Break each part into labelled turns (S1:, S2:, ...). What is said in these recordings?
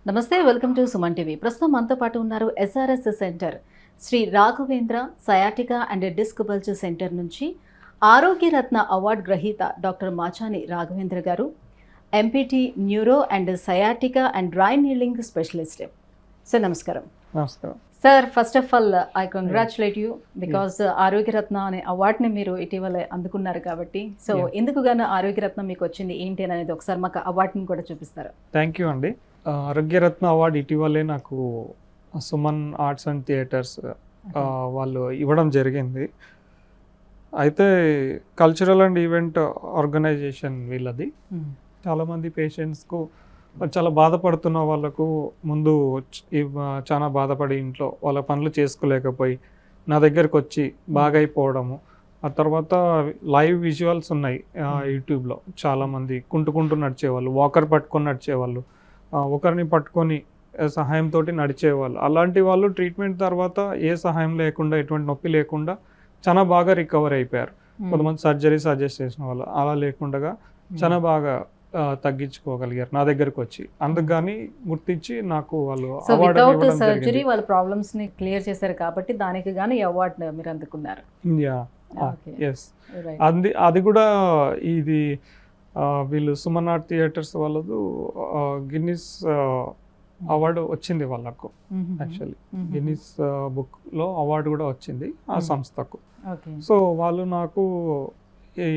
S1: నమస్తే, welcome to Suman TV. ప్రస్తుతం మనతో పాటు ఉన్నారు SRS center Shri Raghavendra sciatica and disc bulge center నుంచి ఆరోగ్యరత్న అవార్డు గ్రహీత డాక్టర్ మాచాని రాఘవేంద్ర గారు, MPT neuro and sciatica and dry needling specialist. Sir నమస్కారం.
S2: నమస్కారం
S1: sir, first of all I congratulate you because Arogyaratna అనే అవార్డుని మీరు ఇటీవల అందుకున్నారు కాబట్టి. సో ఎందుకు గాను ఆరోగ్యరత్న మీకు వచ్చింది ఏంటి అనేది ఒకసారి మాకు అవార్డుని కూడా చూపిస్తారా?
S2: థ్యాంక్ యూ అండి. ఆరోగ్యరత్న అవార్డు ఇటీవలే నాకు సుమన్ ఆర్ట్స్ అండ్ థియేటర్స్ వాళ్ళు ఇవ్వడం జరిగింది. అయితే కల్చరల్ అండ్ ఈవెంట్ ఆర్గనైజేషన్ వీళ్ళది. చాలామంది పేషెంట్స్కు చాలా బాధపడుతున్న వాళ్ళకు ముందు చాలా బాధపడి ఇంట్లో వాళ్ళ పనులు చేసుకోలేకపోయి నా దగ్గరకు వచ్చి బాగా అయిపోవడము. ఆ తర్వాత లైవ్ విజువల్స్ ఉన్నాయి యూట్యూబ్లో. చాలామంది కుంటుకుంటూ నడిచేవాళ్ళు, వాకర్ పట్టుకొని నడిచేవాళ్ళు, ఒకరిని పట్టుకొని సహాయంతో నడిచేవాళ్ళు. అలాంటి వాళ్ళు ట్రీట్మెంట్ తర్వాత ఏ సహాయం లేకుండా, ఎటువంటి నొప్పి లేకుండా చాలా బాగా రికవర్ అయిపోయారు. కొంతమంది సర్జరీ సజెస్ట్ చేసిన వాళ్ళు అలా లేకుండా చాలా బాగా తగ్గించుకోగలిగారు నా దగ్గరకు వచ్చి. అందుకని గుర్తించి నాకు వాళ్ళు
S1: అవార్డు సర్జరీ వాళ్ళ ప్రాబ్లమ్స్ ని క్లియర్ చేశారు కాబట్టి దానికి గాను ఈ అవార్డు మీరు అందుకున్నారు.
S2: అది కూడా ఇది వీళ్ళు సుమన్ ఆర్ట్ థియేటర్స్ వాళ్ళదు గిన్నిస్ అవార్డు వచ్చింది వాళ్ళకు. యాక్చువల్లీ గిన్నిస్ బుక్ లో అవార్డు కూడా వచ్చింది ఆ సంస్థకు. సో వాళ్ళు నాకు ఈ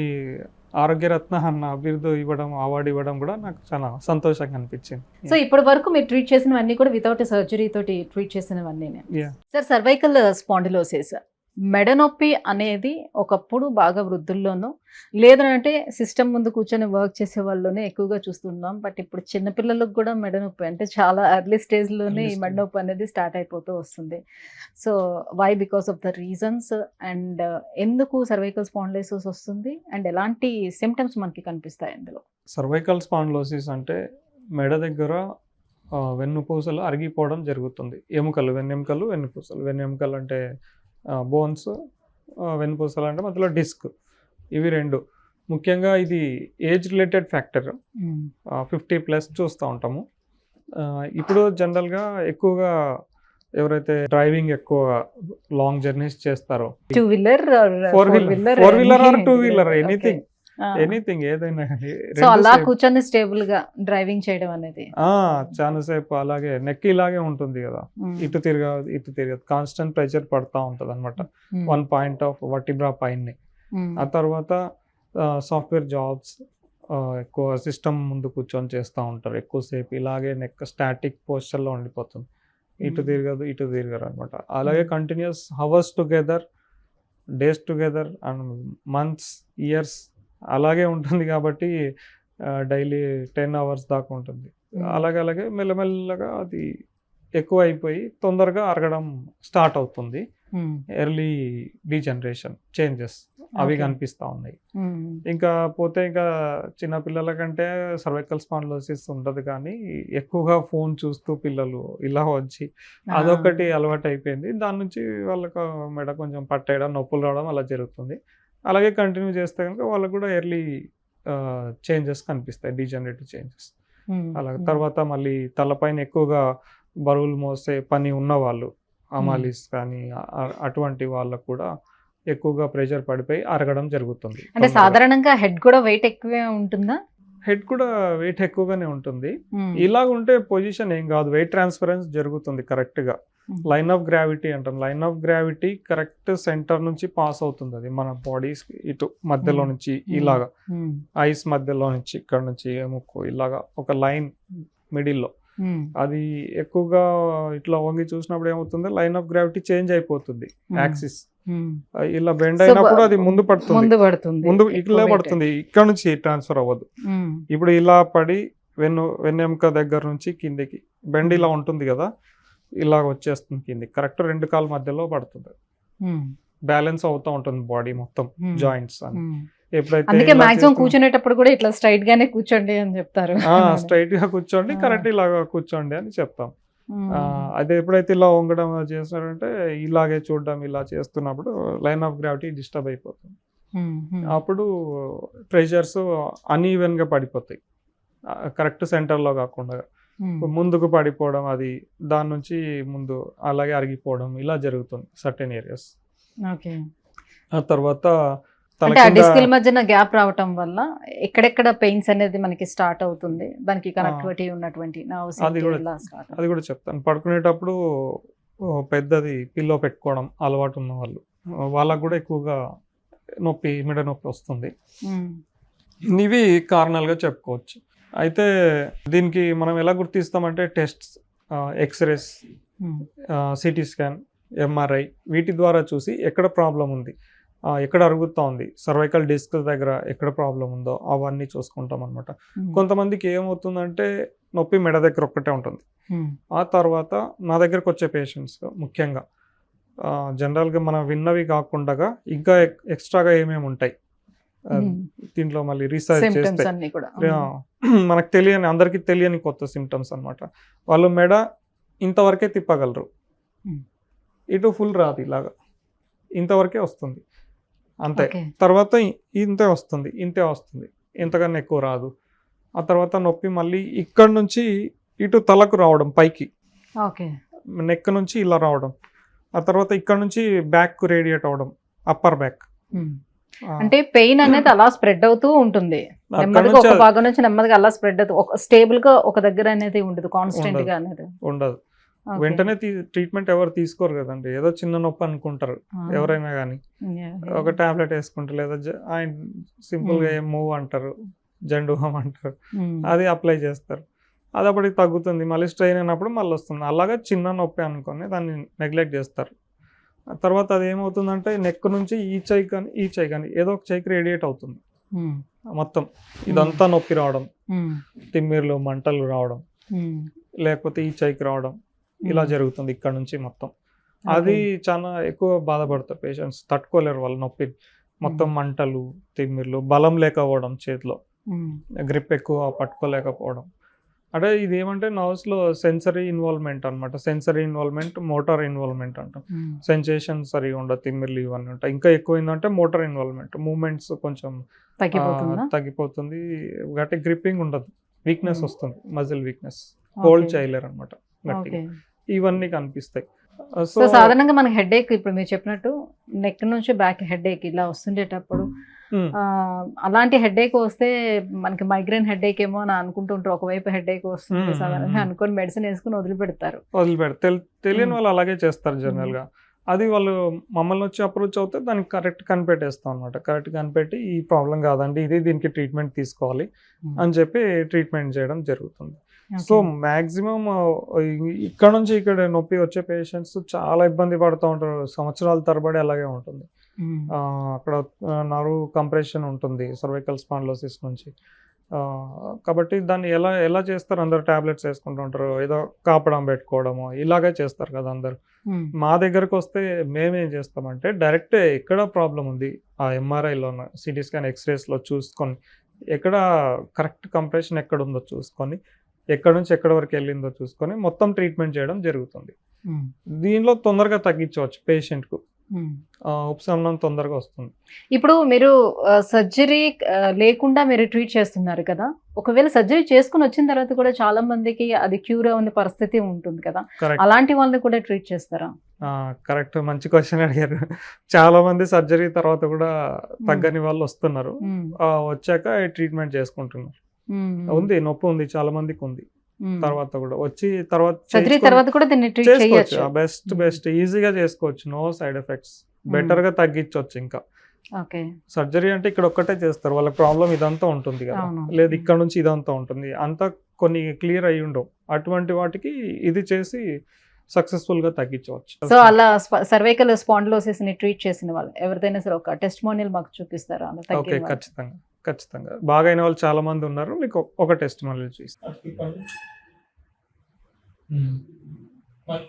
S2: ఆరోగ్యరత్న అన్న బిరుదు ఇవ్వడం, అవార్డు ఇవ్వడం కూడా నాకు చాలా సంతోషంగా అనిపించింది.
S1: సో ఇప్పటి వరకు మీరు ట్రీట్ చేసినవన్నీ కూడా వితౌట్ సర్జరీ తోటి ట్రీట్ చేసినవన్నీ. సార్, సర్వైకల్ స్పాండిలోసిస్ మెడ నొప్పి అనేది ఒకప్పుడు బాగా వృద్ధుల్లోనూ, లేదంటే సిస్టమ్ ముందు కూర్చొని వర్క్ చేసే వాళ్ళలోనే ఎక్కువగా చూస్తున్నాం. బట్ ఇప్పుడు చిన్నపిల్లలకు కూడా మెడ నొప్పి అంటే చాలా ఎర్లీ స్టేజ్లోనే ఈ మెడ నొప్పి అనేది స్టార్ట్ అయిపోతూ వస్తుంది. So why? Because of the reasons. And ఎందుకు సర్వైకల్ స్పాండిలోసిస్ వస్తుంది అండ్ ఎలాంటి సిమ్టమ్స్ మనకి కనిపిస్తాయి అందులో?
S2: సర్వైకల్ స్పాండిలోసిస్ అంటే మెడ దగ్గర వెన్నుపూసలు అరిగిపోవడం జరుగుతుంది. ఎముకలు, వెన్నెముకలు, వెన్నుపూసలు. వెన్నెముకలు అంటే బోన్స్, వెన్నుపూసలు అంటే మధ్యలో డిస్క్. ఇవి రెండు ముఖ్యంగా. ఇది ఏజ్ రిలేటెడ్ ఫ్యాక్టర్. 50+ చూస్తూ ఉంటాము. ఇప్పుడు జనరల్గా ఎక్కువగా ఎవరైతే డ్రైవింగ్ ఎక్కువ లాంగ్ జర్నీస్ చేస్తారో,
S1: two wheeler,
S2: four wheeler are two wheeler, anything ఏదైనా
S1: అలా కూర్చొని స్టేబుల్ గా డ్రైవింగ్ చేయడం అనేది
S2: చాలాసేపు అలాగే నెక్ ఇలాగే ఉంటుంది కదా, ఇటు తిరగదు, కాన్స్టెంట్ ప్రెషర్ పడతా ఉంటది అనమాట వన్ పాయింట్ ఆఫ్ వర్టిబ్రా పైన. ఆ తర్వాత సాఫ్ట్వేర్ జాబ్స్ ఎక్కువ సిస్టమ్ ముందు కూర్చొని చేస్తూ ఉంటారు ఎక్కువసేపు. ఇలాగే నెక్ స్టాటిక్ పోస్చర్లో ఉండిపోతుంది, ఇటు తిరగరు అనమాట. అలాగే continuous hours together, days together and months, years అలాగే ఉంటుంది. కాబట్టి డైలీ 10 hours దాకా ఉంటుంది. అలాగే మెల్లమెల్లగా అది ఎక్కువ అయిపోయి తొందరగా అరగడం స్టార్ట్ అవుతుంది. ఎర్లీ డీజనరేషన్ చేంజెస్ అవి కనిపిస్తూ ఉన్నాయి. ఇంకా చిన్నపిల్లల కంటే సర్వైకల్ స్పాండిలోసిస్ ఉండదు, కానీ ఎక్కువగా ఫోన్ చూస్తూ పిల్లలు ఇలా వచ్చి అదొకటి అలవాటు అయిపోయింది. దాని నుంచి వాళ్ళకు మెడ కొంచెం పట్టేయడం, నొప్పులు రావడం అలా జరుగుతుంది. అలాగే కంటిన్యూ చేస్తే కనుక వాళ్ళకు కూడా ఎర్లీ చేంజెస్ కనిపిస్తాయి, డీజనరేటివ్ చేంజెస్. అలాగే తర్వాత మళ్ళీ తలపైన ఎక్కువగా బరువులు మోసే పని ఉన్నవాళ్ళు, అమాలీస్ కానీ అటువంటి వాళ్ళకు కూడా ఎక్కువగా ప్రెషర్ పడిపోయి అరగడం జరుగుతుంది.
S1: అంటే సాధారణంగా హెడ్ కూడా వెయిట్ ఎక్కువే ఉంటుందా?
S2: హెడ్ కూడా వెయిట్ ఎక్కువగానే ఉంటుంది. ఇలాగ ఉంటే పొజిషన్ ఏం కాదు, వెయిట్ ట్రాన్స్ఫరెన్స్ జరుగుతుంది కరెక్ట్ గా. లైన్ ఆఫ్ గ్రావిటీ అంటాం. Line of gravity correct centre నుంచి పాస్ అవుతుంది. అది మన బాడీస్ ఇటు మధ్యలో నుంచి ఇలాగా, ఐస్ మధ్యలో నుంచి ఇక్కడ నుంచి ఎముకు ఇలాగా ఒక లైన్ మిడిల్లో. అది ఎక్కువగా ఇట్లా వంగి చూసినప్పుడు ఏమవుతుంది, లైన్ ఆఫ్ గ్రావిటీ చేంజ్ అయిపోతుంది. యాక్సిస్ ఇలా బెండ్ అయినప్పుడు అది ముందు ఇలా పడుతుంది, ఇక్కడ నుంచి ట్రాన్స్ఫర్ అవ్వదు. ఇప్పుడు ఇలా పడి వెన్నెముక దగ్గర నుంచి కిందికి బెండ్ ఇలా ఉంటుంది కదా, ఇలా వచ్చేస్తుంది కిందికి. కరెక్ట్ 2 కాళ్ళ మధ్యలో పడుతుంది. బ్యాలెన్స్ అవుతూ ఉంటుంది బాడీ మొత్తం, జాయింట్స్ అని.
S1: ఎప్పుడైతే మాక్సిమం కూర్చునేటప్పుడు కూడా ఇట్లా స్ట్రైట్ గానే కూర్చోండి అని చెప్తారు.
S2: స్ట్రైట్ గా కూర్చోండి, కరెక్ట్ ఇలాగా కూర్చోండి అని చెప్తాం. అదే ఎప్పుడైతే ఇలా వంగడం చేస్తారంటే ఇలాగే చూడడం, ఇలా చేస్తున్నప్పుడు లైన్ ఆఫ్ గ్రావిటీ డిస్టర్బ్ అయిపోతుంది. అప్పుడు ప్రెషర్స్ అన్ఈవెన్ గా పడిపోతాయి, కరెక్ట్ సెంటర్లో కాకుండా. ముందుకు పడిపోవడం, అది దాని నుంచి ముందు అలాగే అరిగిపోవడం ఇలా జరుగుతుంది సర్టెన్ ఏరియాస్.
S1: ఓకే.
S2: ఆ తర్వాత తల
S1: అంటే ఆ
S2: కింద
S1: డిస్కుల మధ్యన గ్యాప్ రావటం వల్ల ఎక్కడెక్కడ పెయిన్స్ అనేది మనకి స్టార్ట్ అవుతుంది, దానికి కనెక్టివిటీ ఉన్నటువంటి నర్వ్స్
S2: అది కూడా
S1: ఎలా స్టార్ట్?
S2: అది కూడా చెప్తాను. పడుకునేటప్పుడు పెద్దది పిల్లో పెట్టుకోవడం అలవాటు ఉన్న వాళ్ళు, వాళ్ళకు కూడా ఎక్కువగా నొప్పి, మెడ నొప్పి వస్తుంది. ఇవి కారణాలుగా చెప్పుకోవచ్చు. అయితే దీనికి మనం ఎలా గుర్తిస్తామంటే tests, x rays, CT scan, MRI వీటి ద్వారా చూసి ఎక్కడ ప్రాబ్లం ఉంది, ఎక్కడ అరుగుతూ ఉంది, సర్వైకల్ డిస్క్ దగ్గర ఎక్కడ ప్రాబ్లం ఉందో అవన్నీ చూసుకుంటాం అనమాట. కొంతమందికి ఏమవుతుందంటే నొప్పి మెడ దగ్గర ఒక్కటే ఉంటుంది. ఆ తర్వాత నా దగ్గరకు వచ్చే పేషెంట్స్ ముఖ్యంగా జనరల్గా మనం విన్నవి కాకుండా ఇంకా ఎక్స్ట్రాగా ఏమేమి ఉంటాయి దీంట్లో మళ్ళీ రీసెర్చ్ చేస్తే మనకు తెలియని, అందరికీ తెలియని కొత్త సిమ్టమ్స్ అనమాట. వాళ్ళు మెడ ఇంతవరకే తిప్పగలరు, ఇటు ఫుల్ రాదు, ఇలాగా ఇంతవరకే వస్తుంది అంతే. తర్వాత ఇంతే వస్తుంది, ఇంతే వస్తుంది, ఇంతకన్నా ఎక్కువ రాదు. ఆ తర్వాత నొప్పి మళ్ళీ ఇక్కడ నుంచి ఇటు తలకు రావడం, పైకి నెక్ నుంచి ఇలా రావడం. ఆ తర్వాత ఇక్కడ నుంచి బ్యాక్ రేడియేట్ అవడం, అప్పర్ బ్యాక్.
S1: అంటే పెయిన్ అనేది అలా స్ప్రెడ్ అవుతూ ఉంటుంది, నెమ్మదిగా ఒక భాగం నుంచి నెమ్మదిగా అలా స్ప్రెడ్ అవుతూ, స్టేబుల్ గా ఒక దగ్గర అనేది ఉండదు, కాన్స్టెంట్ గా అనేది ఉండదు.
S2: వెంటనే ట్రీట్మెంట్ ఎవరు తీసుకోరు కదండి, ఏదో చిన్న నొప్పి అనుకుంటారు ఎవరైనా కానీ, ఒక టాబ్లెట్ వేసుకుంటారు, లేదా ఆయన సింపుల్ గా మూవ్ అంటారు, జండుహం అంటారు, అది అప్లై చేస్తారు, అది అప్పటికి తగ్గుతుంది, మళ్ళీ స్ట్రెయిన్ అయినప్పుడు మళ్ళీ వస్తుంది. అలాగా చిన్న నొప్పి అనుకొని దాన్ని నెగ్లెక్ట్ చేస్తారు. తర్వాత అది ఏమవుతుందంటే నెక్ నుంచి ఈ చెయ్యి కానీ ఏదో ఒక చెయ్యికి రేడియేట్ అవుతుంది మొత్తం. ఇదంతా నొప్పి రావడం, తిమ్మిర్లు, మంటలు రావడం, లేకపోతే ఈ చెయ్యికి రావడం, ఇలా జరుగుతుంది ఇక్కడ నుంచి మొత్తం. అది చాలా ఎక్కువ బాధపడతారు పేషెంట్స్, తట్టుకోలేరు వాళ్ళ నొప్పి. మొత్తం మంటలు, తిమ్మిర్లు, బలం లేకపోవడం, చేతిలో గ్రిప్ ఎక్కువ పట్టుకోలేకపోవడం. అంటే ఇది ఏమంటే నర్వ్స్ లో సెన్సరీ ఇన్వాల్వ్మెంట్ అనమాట. సెన్సరీ ఇన్వాల్వ్మెంట్, మోటార్ ఇన్వాల్వ్మెంట్ అంటాం. సెన్సేషన్ సరిగా ఉండదు, తిమ్మిర్లు ఇవన్నీ ఉంటాయి. ఇంకా ఎక్కువ ఏంటంటే మోటార్ ఇన్వాల్వ్మెంట్, మూమెంట్స్ కొంచెం తగ్గిపోతుంది, గట్టి గ్రిప్పింగ్ ఉండదు, వీక్నెస్ వస్తుంది, మజిల్ వీక్నెస్, హోల్డ్ చేయలేరు అనమాట గట్టిగా. ఇవన్నీ కనిపిస్తాయి.
S1: సో సాధారణంగా మనకి హెడ్ ఏక్, ఇప్పుడు మీరు చెప్పినట్టు నెక్ నుంచి బ్యాక్ హెడ్ ఏక్ ఇలా వస్తుండేటప్పుడు, అలాంటి హెడ్ ఏక్ వస్తే మనకి మైగ్రేన్ హెడ్ ఏక్ ఏమో అని అనుకుంటుంటారు, ఒకవైపు హెడ్ ఏక్ వస్తుంది సాధారణంగా అనుకొని మెడిసిన్ వేసుకుని వదిలిపెడతారు.
S2: తెలియని వాళ్ళు అలాగే చేస్తారు జనరల్ గా. అది వాళ్ళు మమ్మల్ని వచ్చి అప్రోచ్ అవుతే దానికి కరెక్ట్ కనిపెట్టేస్తాం అనమాట. కరెక్ట్ కనిపెట్టి ఈ ప్రాబ్లం కాదండి, ఇది దీనికి ట్రీట్మెంట్ తీసుకోవాలి అని చెప్పి ట్రీట్మెంట్ చేయడం జరుగుతుంది. సో మ్యాక్సిమం ఇక్కడ నుంచి ఇక్కడ నొప్పి వచ్చే పేషెంట్స్ చాలా ఇబ్బంది పడుతూ ఉంటారు, సంవత్సరాల తరబడి అలాగే ఉంటుంది. అక్కడ నర్వ్ కంప్రెషన్ ఉంటుంది సర్వైకల్ స్పాండిలోసిస్ నుంచి. కాబట్టి దాన్ని ఎలా చేస్తారు, అందరు టాబ్లెట్స్ వేసుకుంటూ ఉంటారు, ఏదో కాపడం పెట్టుకోవడము ఇలాగే చేస్తారు కదా అందరు. మా దగ్గరకు వస్తే మేమేం చేస్తామంటే డైరెక్ట్ ఎక్కడ ప్రాబ్లం ఉంది ఆ ఎంఆర్ఐలో, సిటీ స్కాన్, ఎక్స్రేస్లో చూసుకొని ఎక్కడ కరెక్ట్ కంప్రెషన్ ఎక్కడ ఉందో చూసుకొని, ఎక్కడ నుంచి ఎక్కడ వరకు వెళ్ళిందో చూసుకొని మొత్తం ట్రీట్మెంట్ చేయడం జరుగుతుంది. దీనిలో తొందరగా తగ్గించవచ్చు పేషెంట్కు, ఉపశమనం తొందరగా వస్తుంది.
S1: ఇప్పుడు మీరు సర్జరీ లేకుండా మీరు ట్రీట్ చేస్తున్నారు కదా, ఒకవేళ సర్జరీ చేసుకుని వచ్చిన తర్వాత కూడా చాలా మందికి అది క్యూర్ అనే పరిస్థితి ఉంటుంది కదా, అలాంటి వాళ్ళని కూడా ట్రీట్ చేస్తారా?
S2: కరెక్ట్, మంచి క్వశ్చన్ అడిగారు. చాలా మంది సర్జరీ తర్వాత కూడా తగ్గని వాళ్ళు వస్తున్నారు, వచ్చాక ట్రీట్మెంట్ చేసుకుంటున్నారు. ఉంది, నొప్పి ఉంది, చాలా మందికి ఉంది, తర్వాత కూడా వచ్చి తర్వాత
S1: కూడా చేసుకోవచ్చు,
S2: బెస్ట్ ఈజీగా చేసుకోవచ్చు, నో సైడ్ ఎఫెక్ట్స్, బెటర్ గా తగ్గించవచ్చు. ఇంకా సర్జరీ అంటే ఇక్కడ ఒక్కటే చేస్తారు, వాళ్ళ ప్రాబ్లం ఇదంతా ఉంటుంది కదా, లేదు ఇక్కడ నుంచి ఇదంతా ఉంటుంది, అంతా కొన్ని క్లియర్ అయ్యి ఉండవు, అటువంటి వాటికి ఇది చేసి సక్సెస్ఫుల్ గా తగ్గించవచ్చు.
S1: సో అలా సర్వైకల్ స్పాండిలోసిస్ ని ట్రీట్ చేసిన వాళ్ళు ఎవరిదైనా సరే ఒక టెస్టిమోనియల్ మాకు చూపిస్తారా?
S2: ఓకే, ఖచ్చితంగా బాగా అయిన వాళ్ళు చాలా మంది ఉన్నారు, మీకు ఒక టెస్టిమోనియల్ చూపిస్తాను.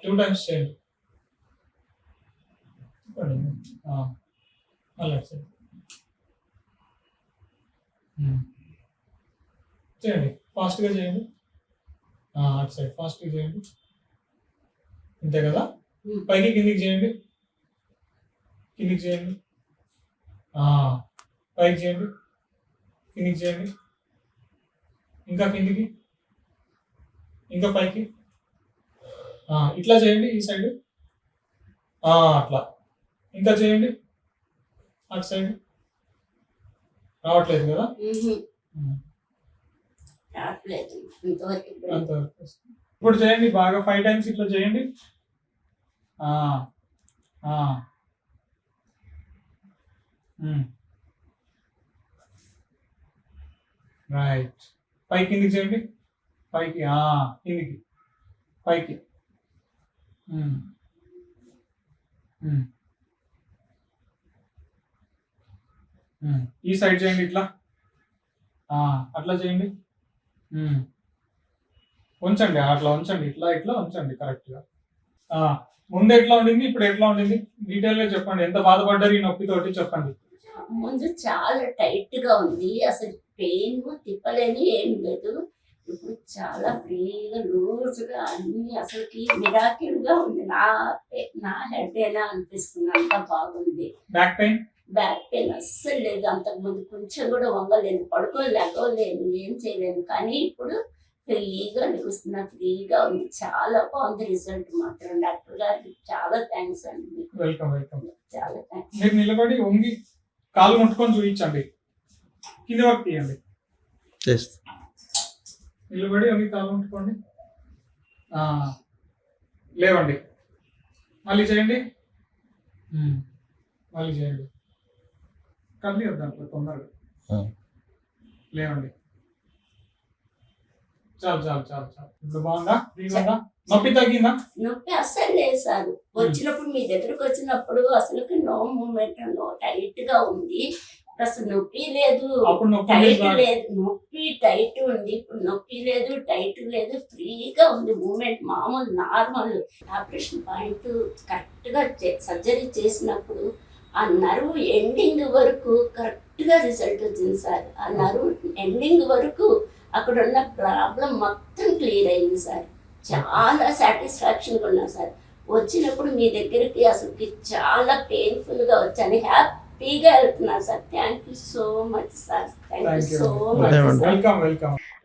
S2: 2 times చేయండి, చేయండి, ఫాస్ట్గా చేయండి, అటు సైడ్ ఫాస్ట్గా చేయండి, అంతే కదా. పైకి కిందికి చేయండి, కిందికి చేయండి, పైకి చేయండి, కిందికి చేయండి, ఇంకా కిందికి, ఇంకా పైకి. ఇట్లా చేయండి ఈ సైడ్. అట్లా ఇంకా చేయండి. అటు సైడ్ రావట్లేదు కదా. అంతవరకు ఇప్పుడు చేయండి బాగా 5 times ఇట్లా చేయండి. రైట్. పైకి కిందికి చేయండి. పైకి కిందికి పైకి. ఈ సైడ్ చేయండి ఇట్లా. అట్లా చేయండి. ఉంచండి అట్లా ఉంచండి. ఇట్లా ఇట్లా ఉంచండి కరెక్ట్గా. ముందు ఎట్లా ఉండింది, ఇప్పుడు ఎట్లా ఉండింది డీటెయిల్ గా చెప్పండి. ఎంత బాధపడ్డారు ఈ నొప్పితోటి చెప్పండి.
S3: ముందు చాలా టైట్ గా ఉంది, అసలు పెయిన్ తిప్పలేని ఏం లేదు. ఇప్పుడు చాలా ఫ్రీగా లూజ్గా అన్ని అసలుకి మిరాకిల్ గా ఉంది. నా హెడ్ ఎలా అనిపిస్తుంది, అంత బాగుంది.
S2: బ్యాక్ పెయిన్
S3: అస్సలు లేదు. అంతకుముందు కొంచెం కూడా వంగలేదు, పడుకోలేకపోలేను, ఏం చేయలేను. కానీ ఇప్పుడు ఫ్రీగా నిలుస్తున్నా, ఫ్రీగా ఉంది. చాలా బాగుంది రిజల్ట్ మాత్రం. డాక్టర్ గారికి చాలా థ్యాంక్స్ అండి.
S2: వెల్కమ్.
S3: చాలా థ్యాంక్స్.
S2: మీరు నిలబడి వంగి కాలు ముట్టుకొని చూపించండి. కింది వరకు తీయండి. నిలబడి వంగి కాలు ముట్టుకోండి. లేవండి. మళ్ళీ చేయండి. మళ్ళీ చేయండి. కళ్ళి వద్దాం తొందరగా. లేవండి. చాలు. ఇప్పుడు బాగుందా? నొప్పి తగ్గిందా?
S3: నొప్పి అస్సలు లేదు సార్. వచ్చినప్పుడు మీ దగ్గరకు వచ్చినప్పుడు అసలు నో మూమెంట్, నో టైట్ గా ఉంది. అసలు నొప్పి లేదు, టైట్ లేదు. నొప్పి టైట్ ఉంది, ఇప్పుడు నొప్పి లేదు, టైట్ లేదు, ఫ్రీగా ఉంది. మూమెంట్ మామూలు నార్మల్. ఆపరేషన్ పాయింట్ కరెక్ట్ గా సర్జరీ చేసినప్పుడు ఆ నర్వ్ ఎండింగ్ వరకు కరెక్ట్ గా రిజల్ట్ వచ్చింది సార్. ఆ నర్వ్ ఎండింగ్ వరకు అక్కడ ఉన్న ప్రాబ్లం మొత్తం క్లియర్ అయింది సార్. చాలా సాటిస్ఫాక్షన్గా ఉన్నా సార్. వచ్చినప్పుడు మీ దగ్గరికి అసలు చాలా పెయిన్ఫుల్గా వచ్చాను, హ్యాపీగా వెళ్తున్నాను sir. Thank you so much sir. Thank you so much.
S2: Welcome.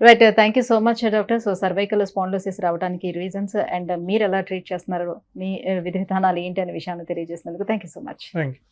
S1: Right, thank you so much doctor. So cervical spondylosis రావడానికి రీజన్స్ అండ్ మీరు ఎలా ట్రీట్ చేస్తున్నారు, మీ విధి విధానాలు ఏంటి అనే విషయాన్ని తెలియజేసినందుకు thank you so much.
S2: Thank you.